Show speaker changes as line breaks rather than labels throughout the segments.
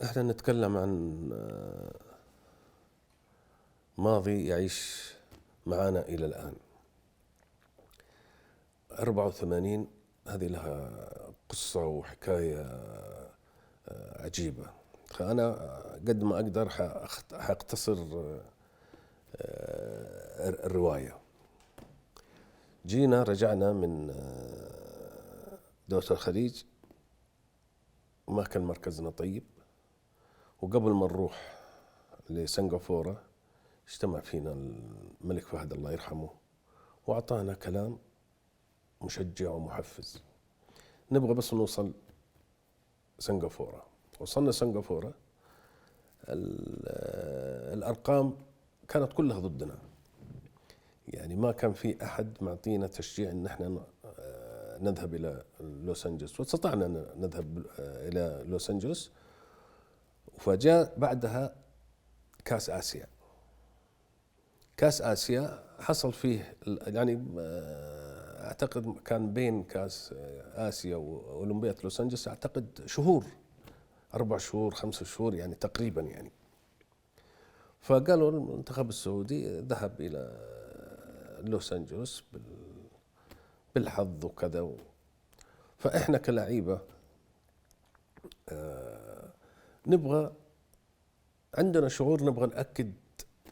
احنا نتكلم عن ماضي يعيش معنا إلى الآن. 84 هذه لها قصة وحكاية عجيبة. فأنا قد ما أقدر حاقتصر الرواية. رجعنا من دولة الخليج، ما كان مركزنا طيب، وقبل ما نروح لسنغافورة اجتمع فينا الملك فهد الله يرحمه وأعطانا كلام مشجع ومحفز. نبغى بس نوصل سنغافورة. وصلنا سنغافورة، الأرقام كانت كلها ضدنا، يعني ما كان في أحد معطينا تشجيع أن احنا نذهب إلى لوس أنجلوس، واستطعنا أن نذهب إلى لوس أنجلوس. فجاء بعدها كأس آسيا. كأس آسيا حصل فيه يعني أعتقد كان بين كأس آسيا وأولمبياد لوس أنجلوس أعتقد شهور، 4 شهور 5 شهور يعني تقريبا يعني. فقالوا المنتخب السعودي ذهب إلى لوس أنجلوس بالحظ وكذا. فإحنا كلاعيبة نبغى، عندنا شعور نبغى نأكد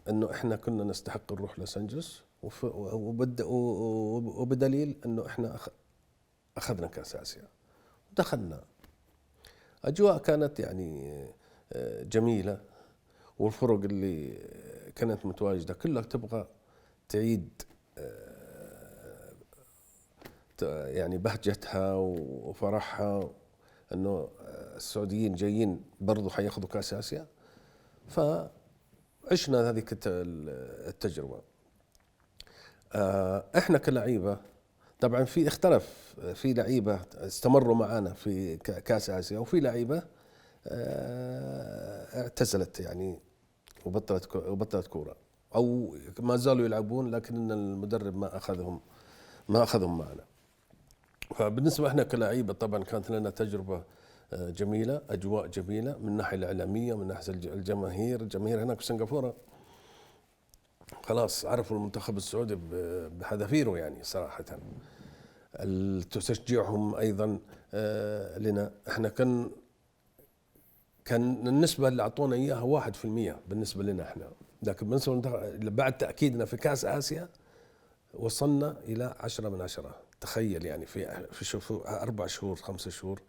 أنه إحنا كنا نستحق نروح لوس أنجلوس، وبدليل أنه إحنا أخذنا كأس آسيا ودخلنا. أجواء كانت يعني جميلة، والفرق اللي كانت متواجدة كلها تبغى تعيد يعني بهجتها وفرحها أنه السعوديين جايين برضو حياخذوا كأس آسيا. فعشنا هذه التجربة. احنا كلعيبة طبعا اختلف، في لعيبة استمروا معنا في كأس آسيا، وفي لعيبة اعتزلت يعني وبطلت كورة، أو ما زالوا يلعبون لكن المدرب ما أخذهم معنا. فبالنسبة احنا كلاعيبة طبعا كانت لنا تجربة جميلة، أجواء جميلة من الناحية الإعلامية، من ناحية الجماهير هناك في سنغافورة خلاص عرفوا المنتخب السعودي بحذافيره يعني صراحة. تشجيعهم أيضا لنا، احنا كان النسبة اللي أعطونا إياها 1% بالنسبة لنا احنا، لكن بالنسبة بعد تأكيدنا في كأس آسيا وصلنا إلى 10/10. تخيل يعني في 4 شهور 5 شهور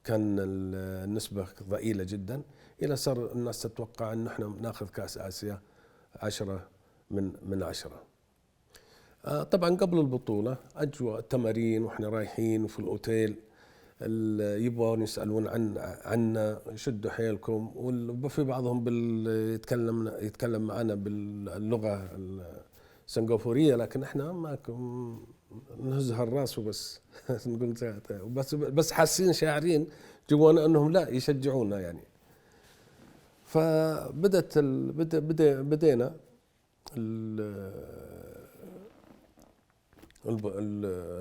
كان النسبة ضئيلة جدا، إلى صار الناس تتوقع أن احنا ناخذ كأس آسيا 10/10. طبعا قبل البطولة أجواء تمارين وإحنا رايحين وفي الأوتيل يبغون يسألون عنا يشدوا حيلكم، وفي بعضهم يتكلم معنا باللغة السنغافورية، لكن احنا ما نهزها الراس وبس نقول بس حاسين شاعرين جوانا انهم لا يشجعونا يعني. بدينا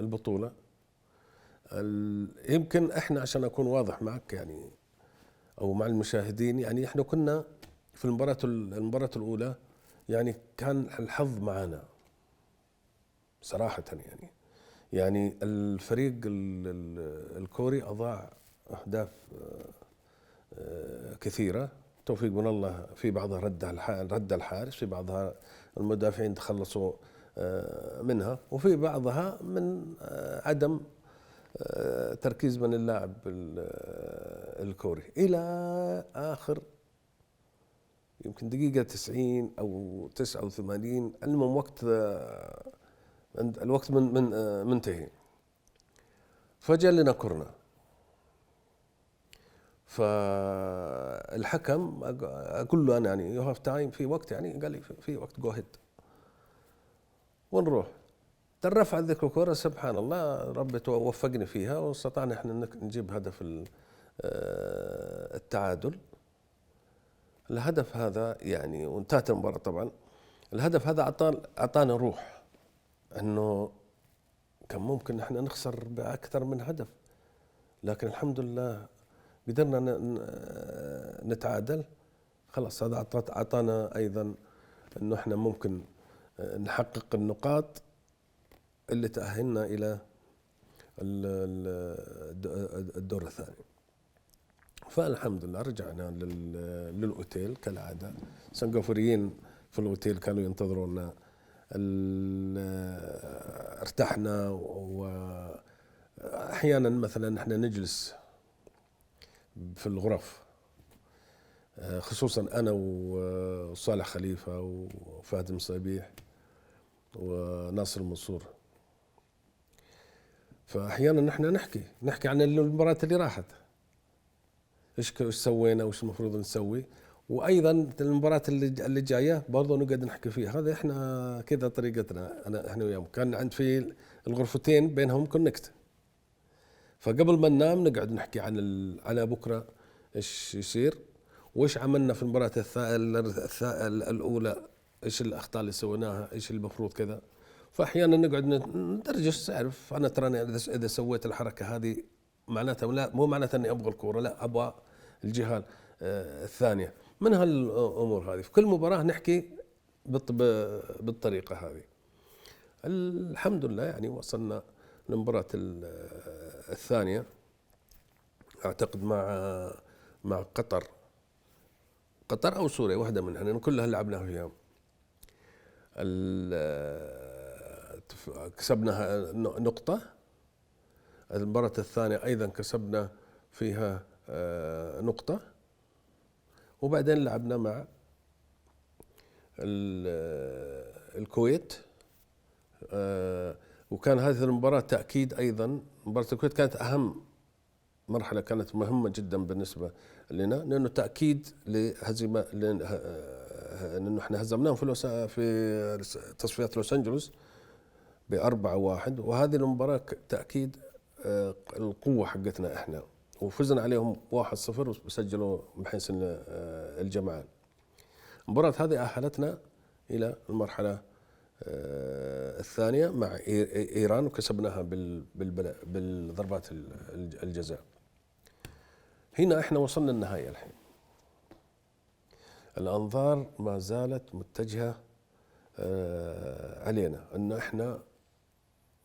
البطولة. يمكن احنا عشان اكون واضح معك يعني او مع المشاهدين، يعني احنا كنا في المباراة الاولى يعني كان الحظ معنا صراحة. يعني الفريق الكوري اضاع اهداف كثيرة، توفيق من الله، في بعضها رد الحارس، في بعضها المدافعين تخلصوا منها، وفي بعضها من عدم تركيز من اللاعب الكوري. إلى آخر يمكن دقيقة 90 أو 89، المهم وقت الوقت منتهي، فجاء لنا كورنر. فالحكم أقول له أنا يعني يو هاف تايم، في وقت يعني، قال لي في وقت جو هيد ونروح. الرفعة ذيك الكرة سبحان الله ربي وفقني فيها، واستطعنا احنا نجيب هدف التعادل. الهدف هذا يعني وانتهت المباراة. طبعا الهدف هذا أعطانا روح، أنه كان ممكن احنا نخسر بأكثر من هدف، لكن الحمد لله قدرنا نتعادل خلاص، هذا أعطانا أيضا أنه إحنا ممكن نحقق النقاط اللي تأهلنا إلى الدور الثاني. فالحمد لله رجعنا للأوتيل كالعادة. سنغافوريين في الأوتيل كانوا ينتظرونا، ارتحنا. وأحيانا مثلا احنا نجلس في الغرف، خصوصا أنا وصالح خليفة وفهد مصابيح وناصر منصور. فأحيانا نحن نحكي عن المباراة اللي راحت، ايش سوينا وايش المفروض نسوي، وايضا المباراة اللي جايه برضه نقعد نحكي فيها. هذا احنا كذا طريقتنا، احنا وياهم. كان عند في الغرفتين بينهم كونكت، فقبل ما ننام نقعد نحكي على بكره ايش يصير، وايش عملنا في المباراة الاولى، ايش الاخطاء اللي سويناها، ايش المفروض كذا. فاحيانا نقعد ندرجس، تعرف انا تراني اذا سويت الحركه هذه معناتها لا، مو معناتها اني ابغى الكوره، لا ابغى الجهه الثانيه. من هالامور هذه في كل مباراه نحكي بالطريقه هذه. الحمد لله يعني وصلنا للمباراه الثانيه، اعتقد مع قطر او سوريا، واحده منها لان كلها لعبناها فيها. كسبنا نقطه. المباراة الثانية أيضا كسبنا فيها نقطة. وبعدين لعبنا مع الكويت، وكان هذه المباراة تأكيد أيضا. مباراة الكويت كانت أهم مرحلة، كانت مهمة جدا بالنسبة لنا، لأنه تأكيد لهزيمة، لأنه احنا هزمناهم في تصفيات لوس أنجلوس ب4-1، وهذه المباراة تأكيد القوة حقتنا احنا، وفزنا عليهم 1-0 وسجلوا محسن الجمعان. المباراة هذه أهلتنا إلى المرحلة الثانية مع إيران، وكسبناها بالضربات الجزاء. هنا احنا وصلنا النهاية. الحين الأنظار ما زالت متجهة علينا أن احنا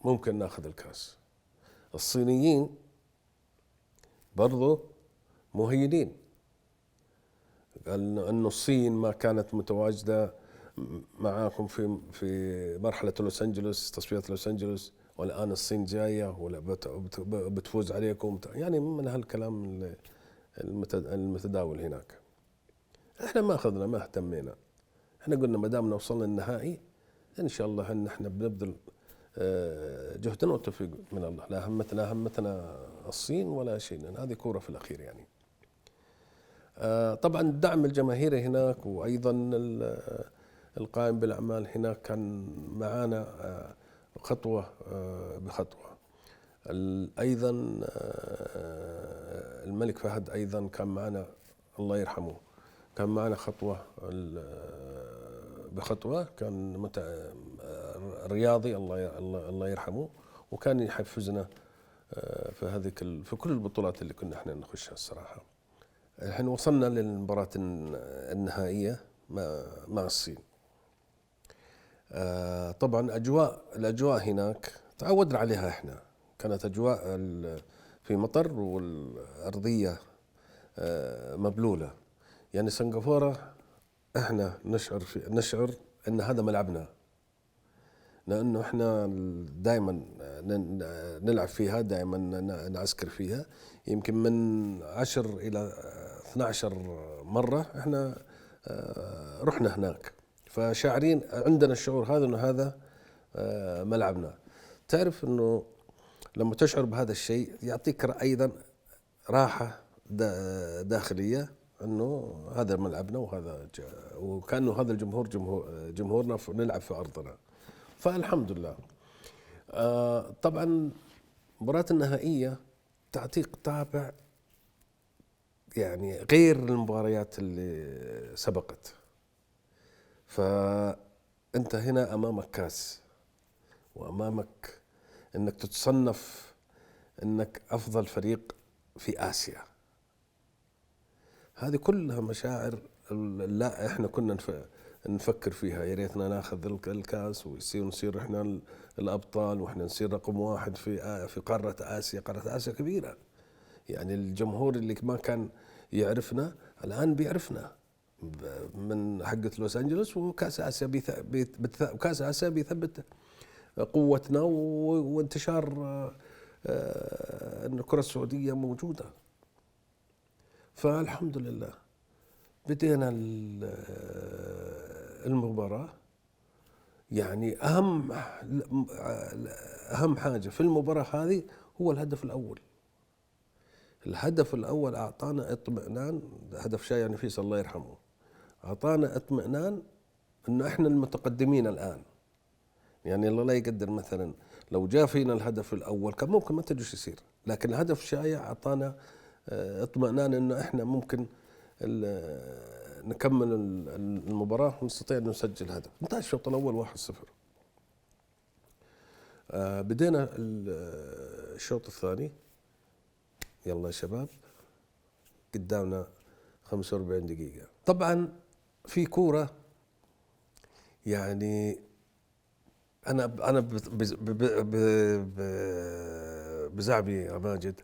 ممكن ناخذ الكاس. الصينيين برضو مهينين، أن الصين ما كانت متواجدة معاكم في مرحلة لوس أنجلوس، تصفيات لوس أنجلوس، والآن الصين جاية ولا بتفوز عليكم، يعني من هالكلام المتداول هناك. احنا ما أخذنا، ما اهتمينا. احنا قلنا ما دامنا وصلنا النهائي إن شاء الله أن احنا بنبذل جهدنا والتوفيق من الله. لا همتنا الصين ولا شيء، لأن هذه كورة في الأخير يعني. طبعا الدعم الجماهيري هناك، وأيضا القائم بالأعمال هناك كان معانا خطوة بخطوة. أيضا الملك فهد أيضا كان معنا، الله يرحمه، كان معنا خطوة بخطوة. كان رياضي الله يرحمه، وكان يحفزنا في كل البطولات اللي كنا احنا نخشها الصراحة. الحين وصلنا للمباراة النهائية مع الصين. طبعا الأجواء هناك تعودنا عليها احنا، كانت أجواء في مطر والأرضية مبلولة. يعني سنغافورة احنا نشعر ان هذا ملعبنا، لانه احنا دائما نلعب فيها، دائما نعسكر فيها. يمكن من 10 إلى 12 مرة احنا رحنا هناك، فشاعرين عندنا الشعور هذا انه هذا ملعبنا. تعرف انه لما تشعر بهذا الشيء يعطيك ايضا راحة داخلية، انه هذا ملعبنا وكانه هذا الجمهور جمهورنا، نلعب في ارضنا. فالحمد لله. طبعا المباراة النهائية تعطيك طابع يعني غير المباريات اللي سبقت. فأنت هنا أمامك كاس، وأمامك أنك تتصنف أنك أفضل فريق في آسيا. هذه كلها مشاعر لا احنا كنا نفكر فيها، يا ريتنا ناخذ الكاس نصير احنا الابطال، واحنا نصير رقم واحد في قاره اسيا. قاره اسيا كبيره، يعني الجمهور اللي ما كان يعرفنا الان بيعرفنا من حقة لوس انجلوس، وكاس اسيا كاس اسيا بيثبت قوتنا وانتشار ان الكرة السعودية موجودة. فالحمد لله بدينا المباراة. يعني أهم حاجة في المباراة هذه هو الهدف الأول. الهدف الأول أعطانا اطمئنان، هدف شايع نفيس الله يرحمه، أعطانا اطمئنان إنه إحنا المتقدمين الآن. يعني الله لا يقدر مثلا لو جاء فينا الهدف الأول كان ممكن ما تدري ايش يصير، لكن الهدف الشايع أعطانا اطمئنان إنه إحنا ممكن نكمل المباراة ونستطيع أن نسجل هدف. انتهى الشوط الأول 1-0. بدينا الشوط الثاني، يلا يا شباب قدامنا 45 دقيقة. طبعا في كورة يعني أنا بزعبي يا ماجد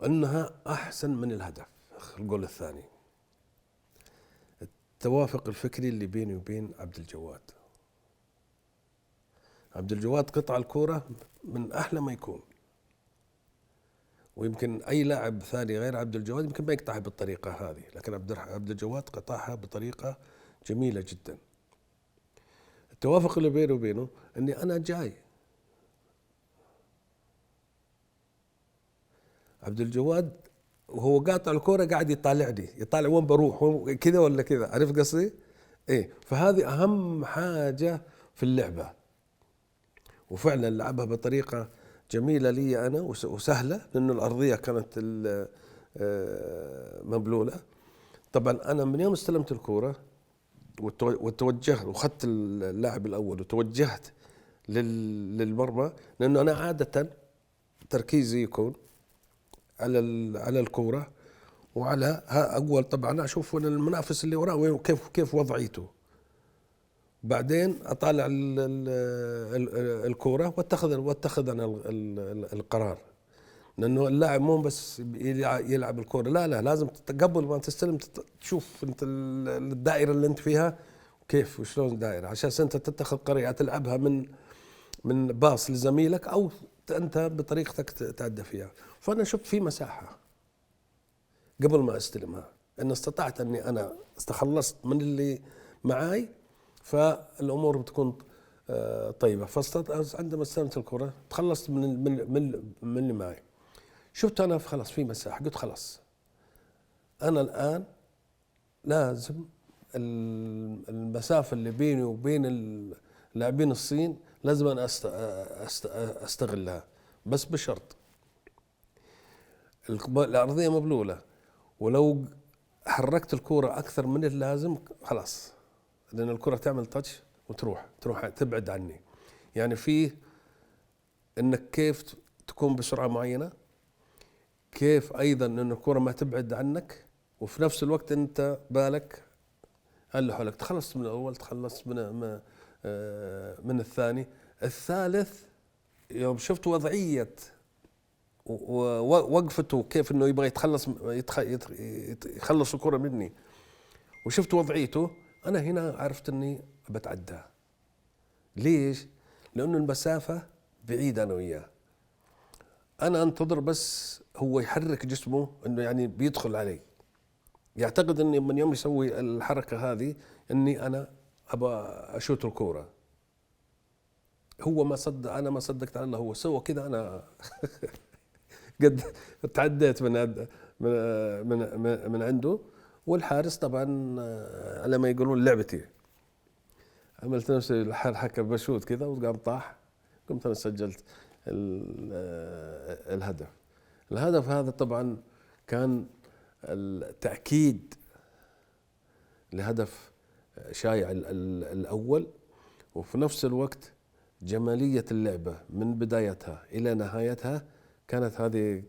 أنها أحسن من الهدف الجول الثاني. التوافق الفكري اللي بيني وبين عبد الجواد. عبد الجواد قطع الكورة من أحلى ما يكون، ويمكن أي لاعب ثاني غير عبد الجواد يمكن ما يقطعها بالطريقة هذه، لكن عبد الجواد قطعها بطريقة جميلة جدا. التوافق اللي بيني وبينه أني أنا جاي، عبد الجواد وهو قاطع الكورة قاعد يطالعني، يطالع وين بروح كذا ولا كذا، عرفت قصدي؟ إيه، فهذه أهم حاجة في اللعبة. وفعلا لعبها بطريقة جميلة لي أنا وسهلة، لأنه الأرضية كانت مبلولة. طبعا أنا من يوم استلمت الكورة وتوجهت وخدت اللاعب الأول وتوجهت للمرمى، لأنه أنا عادة تركيزي يكون على الكورة وعلى أول، طبعا أشوف المنافس اللي وراه وين كيف وضعيته، بعدين أطالع الكورة واتخذ أنا القرار. لأنه اللاعب مو بس يلعب الكورة، لا لازم قبل ما تستلم تشوف أنت الدائرة اللي أنت فيها كيف وشلون الدائرة، عشان أنت تتخذ قرار تلعبها من باص لزميلك أو أنت بطريقتك تأدى فيها. فأنا شفت في مساحة قبل ما استلمها، أن استطعت أني أنا استخلصت من اللي معاي، فالأمور بتكون طيبة. عندما استلمت الكرة تخلصت من اللي معي، شفت أنا خلاص في مساحة، قلت خلاص أنا الآن لازم المسافة اللي بيني وبين اللاعبين الصين لازم أنا أستغلها، بس بشرط الأرضية مبلولة، ولو حركت الكرة أكثر من اللازم خلاص، لأن الكرة تعمل تاتش وتروح تبعد عني. يعني فيه إنك كيف تكون بسرعة معينة، كيف أيضا إن الكرة ما تبعد عنك، وفي نفس الوقت أنت بالك اللي حولك. تخلصت من الأول، تخلصت من الثاني. الثالث يوم شفت وضعية ووقفته كيف إنه يبغى يخلص الكرة مني، وشفت وضعيته، أنا هنا عرفت إني بتعداه. ليش؟ لأنه المسافة بعيدة أنا وياه، أنا أنتظر بس هو يحرك جسمه إنه يعني بيدخل علي، يعتقد إني من يوم يسوي الحركة هذه إني أنا أبغى أشوت الكورة. هو ما صدق، أنا ما صدقت على الله، هو سوى كذا، أنا قد تعديت من عنده. والحارس طبعا على ما يقولون لعبتي، عملت نفسي الحركة بشوت كذا وقام طاح، قمت أنا سجلت الهدف هذا طبعا كان التأكيد لهدف شايع الأول، وفي نفس الوقت جمالية اللعبة من بدايتها إلى نهايتها كانت هذه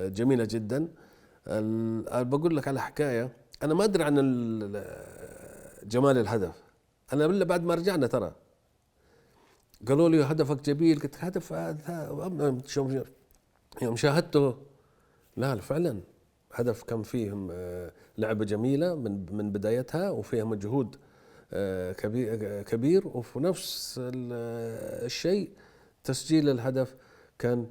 جميلة جدا. بقول لك على حكايه، انا ما ادري عن جمال الهدف. انا الا بعد ما رجعنا ترى قالوا لي هدفك جميل، قلت هدف يوم شاهدته لا فعلا هدف كان فيه لعبة جميلة من بدايتها، وفيها مجهود كبير، وفي نفس الشيء تسجيل الهدف كان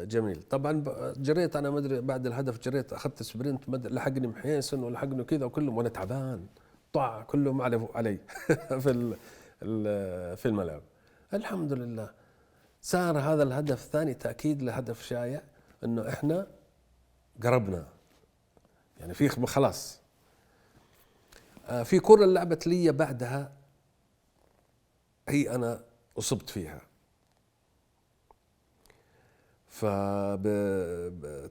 جميل. طبعا جريت انا ما ادري بعد الهدف، جريت اخذت سبرنت، لحقني محيسن ولحقني كذا وكلهم وانا تعبان، طاع كلهم علي في الملعب. الحمد لله صار هذا الهدف ثاني تأكيد لهدف شائع انه احنا قربنا، يعني في خلاص. في كرة لعبت لي بعدها، هي انا اصبت فيها،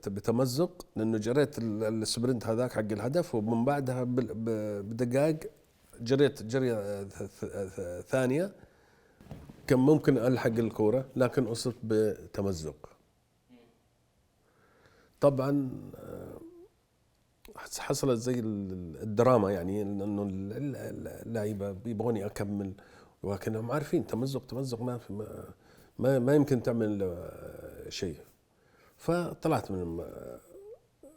بتمزق لانه جريت السبرنت هذاك حق الهدف، ومن بعدها بدقائق جريت جريه ثانيه كان ممكن الحق الكوره، لكن اصبت بتمزق. طبعا حصلت زي الدراما، يعني انه اللعيبه يبغوني اكمل، ولكنهم عارفين تمزق ما في ما يمكن تعمل شيء. فطلعت من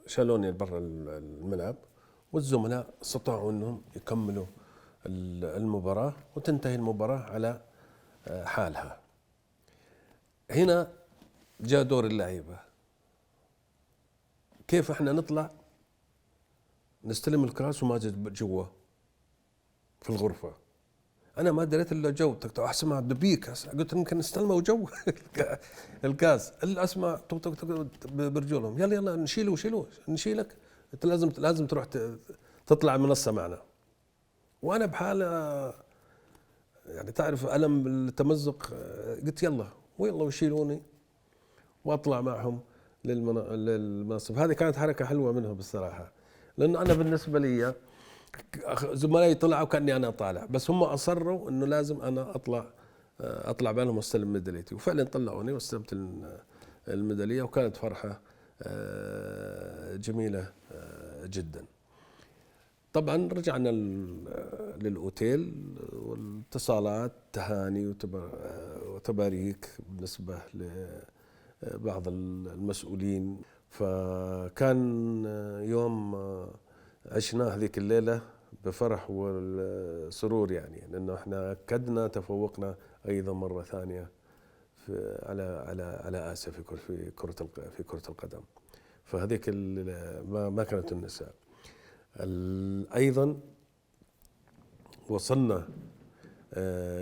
شالوني برا الملعب، والزملاء استطاعوا انهم يكملوا المباراة وتنتهي المباراة على حالها. هنا جاء دور اللعيبة، كيف احنا نطلع نستلم الكاس وما جوا في الغرفة. انا ما دريت الا جو اسمع دبيك، قلت يمكن نستلمه وجو الكاس، اسمع برجولهم يلا نشيلك، انت لازم تروح تطلع منصة معنا. وانا بحال يعني تعرف الم التمزق، قلت يلا ويشيلوني واطلع معهم للمنصب. هذه كانت حركة حلوة منهم بالصراحة، لانه انا بالنسبة لي زملائي طلعوا كأني أنا طالع، بس هم أصروا إنه لازم أنا أطلع بينهم واستلم ميداليتي، وفعلا طلعوني واستلمت الميدالية، وكانت فرحة جميلة جدا. طبعا رجعنا للأوتيل، والاتصالات تهاني وتباريك بالنسبة لبعض المسؤولين. فكان يوم عشناه هذيك الليلة بفرح والسرور، يعني لأنه احنا أكدنا تفوقنا أيضا مرة ثانية على آسيا في كرة القدم. فهذيك ما كانت النساء. أيضا وصلنا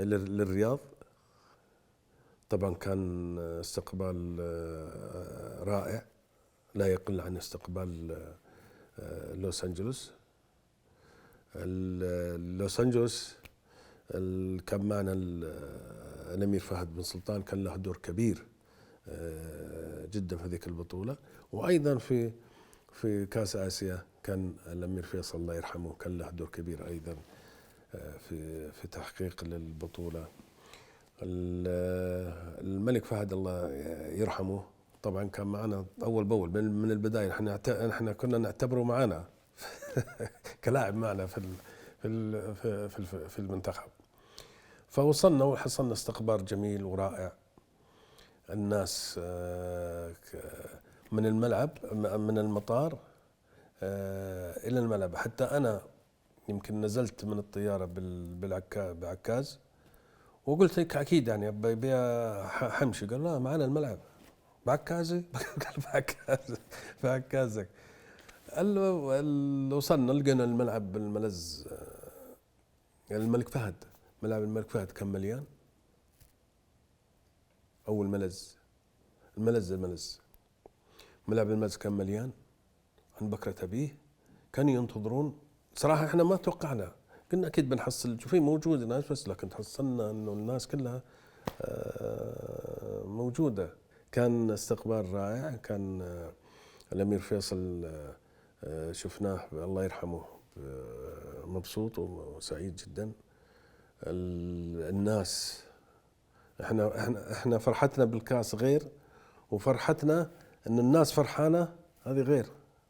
للرياض، طبعا كان استقبال رائع لا يقل عن استقبال لوس أنجلوس. كان معنا الأمير فهد بن سلطان، كان له دور كبير جدا في هذيك البطولة. وأيضا في كأس آسيا كان الأمير فيصل الله يرحمه كان له دور كبير أيضا في تحقيق للبطولة. الملك فهد الله يرحمه طبعا كان معنا أول بأول من البداية. احنا كنا نعتبره معنا كلاعب معنا في المنتخب. فوصلنا وحصلنا استقبال جميل ورائع. الناس من الملعب، من المطار إلى الملعب، حتى أنا يمكن نزلت من الطيارة بعكاز، وقلت لك أكيد يعني حمشي، قال لا معنا الملعب بعكازي قال بعكازك. وصلنا لقينا الملعب بالملز، الملك فهد، ملعب الملك فهد كان مليان. أول الملز ملعب الملز كان مليان عن بكرة أبيه. كانوا ينتظرون صراحة، احنا ما توقعنا، قلنا أكيد بنحصل في موجود ناس، بس لكن حصلنا إنه الناس كلها موجودة. كان استقبال رائع. كان الأمير فيصل شفناه الله يرحمه مبسوط وسعيد جدا. الناس احنا فرحتنا بالكاس غير، وفرحتنا ان الناس فرحانه هذه غير.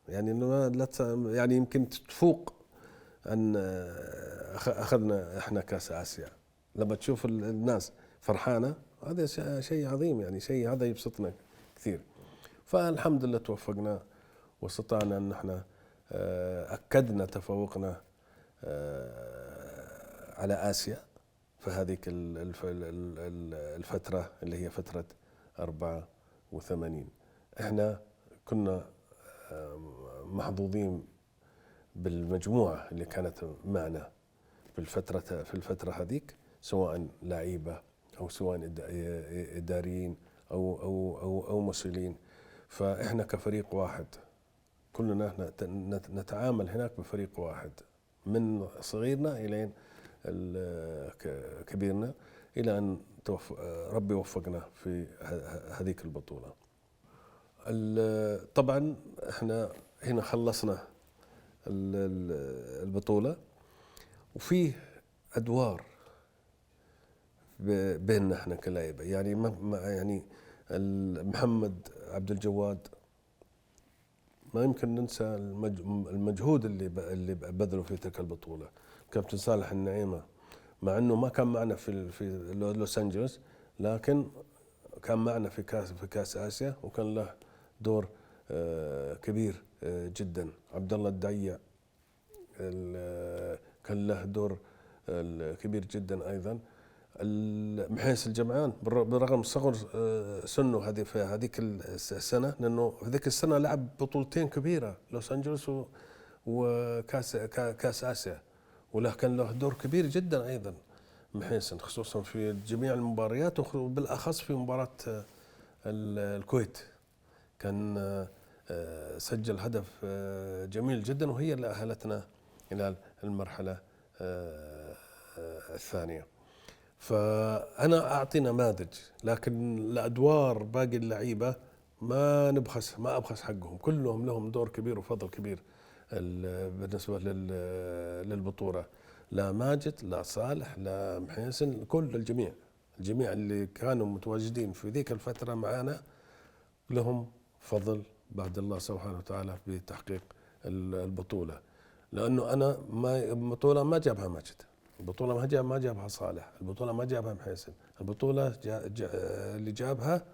يعني إنه لا يعني يمكن تفوق أن أخذنا إحنا كأس آسيا. لما تشوف الناس فرحانة هذا شيء عظيم، يعني شيء هذا يبسطنا كثير. فالحمد لله توفقنا واستطعنا أن احنا أكدنا تفوقنا على آسيا في هذيك الفترة اللي هي فترة 84. احنا كنا محظوظين بالمجموعة اللي كانت معنا في الفترة هذيك، سواء لعيبة أو سواء إداريين أو مسؤولين. فإحنا كفريق واحد، كلنا نتعامل هناك بفريق واحد، من صغيرنا إلى كبيرنا، إلى أن ربي وفقنا في هذيك البطولة. طبعا إحنا هنا خلصنا البطولة، وفيه أدوار بيننا احنا كلاعيبة. يعني يعني محمد عبد الجواد ما يمكن ننسى المجهود اللي بذله في تلك البطولة. كابتن صالح النعيمة مع انه ما كان معنا في لوس انجلوس، لكن كان معنا في كاس آسيا، وكان له دور كبير جدا. عبد الله الدعيع كان له دور كبير جدا ايضا. محيس الجمعان برغم صغر سنه في هذيك السنه، لانه في ذيك السنه لعب بطولتين كبيره، لوس انجلوس وكاس اسيا، ولكن له دور كبير جدا ايضا محيسن، خصوصا في جميع المباريات، وبالاخص في مباراه الكويت كان سجل هدف جميل جدا، وهي اللي اهلتنا الى المرحله الثانيه. فأنا أعطي نماذج، لكن الأدوار باقي اللعيبة ما أبخس حقهم، كلهم لهم دور كبير وفضل كبير بالنسبة للبطولة. لا ماجد، لا صالح، لا محيسن، كل الجميع اللي كانوا متواجدين في ذيك الفترة معنا لهم فضل بعد الله سبحانه وتعالى بتحقيق البطولة. لأنه أنا البطولة ما جابها ماجد، البطولة ما جابها صالح، البطولة ما جابها محيسن، البطولة اللي جابها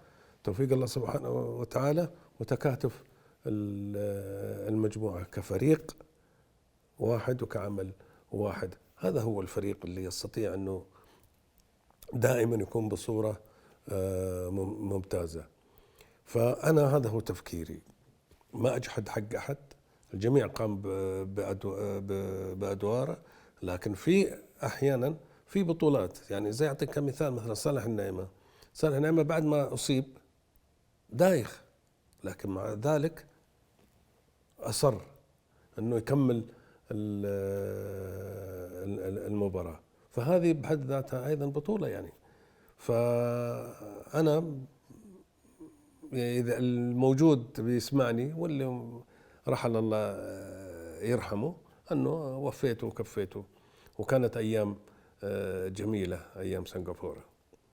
توفيق الله سبحانه وتعالى وتكاتف المجموعة كفريق واحد وكعمل واحد. هذا هو الفريق اللي يستطيع أنه دائما يكون بصورة ممتازة. فأنا هذا هو تفكيري، ما أجحد حق أحد، الجميع قام بأدواره. لكن في أحيانا في بطولات، يعني زي أعطيك كمثال مثلا صالح النعيمة بعد ما أصيب دايخ، لكن مع ذلك أصر أنه يكمل المباراة، فهذه بحد ذاتها أيضا بطولة يعني. فأنا إذا الموجود بيسمعني واللي رحل الله يرحمه، أنه وفيته وكفيته، وكانت أيام جميلة، أيام سنغافورة.